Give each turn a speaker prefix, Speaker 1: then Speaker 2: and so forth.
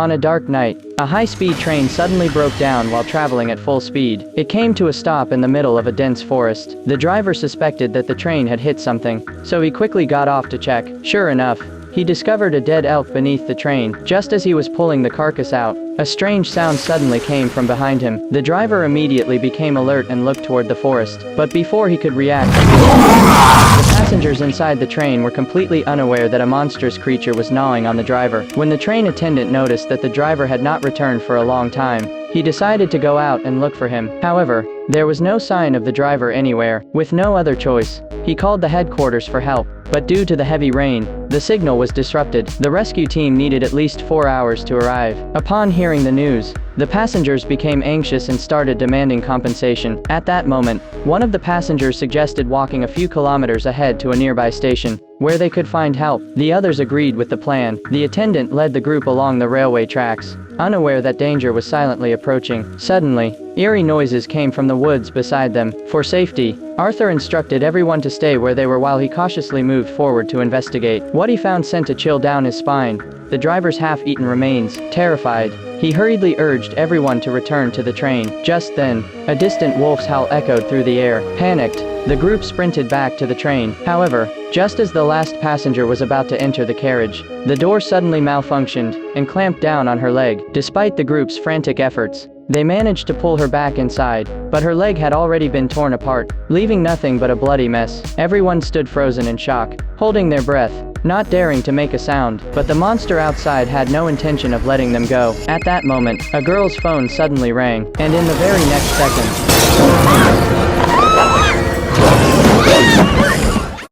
Speaker 1: On a dark night, a high-speed train suddenly broke down while traveling at full speed. It came to a stop in the middle of a dense forest. The driver suspected that the train had hit something, so he quickly got off to check. Sure enough, he discovered a dead elk beneath the train. Just as he was pulling the carcass out, a strange sound suddenly came from behind him. The driver immediately became alert and looked toward the forest. But before he could react, the passengers inside the train were completely unaware that a monstrous creature was gnawing on the driver. When the train attendant noticed that the driver had not returned for a long time, he decided to go out and look for him. However, there was no sign of the driver anywhere. With no other choice, he called the headquarters for help. But due to the heavy rain, the signal was disrupted. The rescue team needed at least 4 hours to arrive. Upon hearing the news, the passengers became anxious and started demanding compensation. At that moment, one of the passengers suggested walking a few kilometers ahead to a nearby station, where they could find help. The others agreed with the plan. The attendant led the group along the railway tracks, unaware that danger was silently approaching. Suddenly, eerie noises came from the woods beside them. For safety, Arthur instructed everyone to stay where they were while he cautiously moved forward to investigate. What he found sent a chill down his spine: the driver's half-eaten remains. Terrified, he hurriedly urged everyone to return to the train. Just then, a distant wolf's howl echoed through the air. Panicked, the group sprinted back to the train. However, just as the last passenger was about to enter the carriage, the door suddenly malfunctioned and clamped down on her leg. Despite the group's frantic efforts, they managed to pull her back inside, but her leg had already been torn apart, leaving nothing but a bloody mess. Everyone stood frozen in shock, holding their breath, not daring to make a sound. But the monster outside had no intention of letting them go. At that moment, a girl's phone suddenly rang, and in the very next second,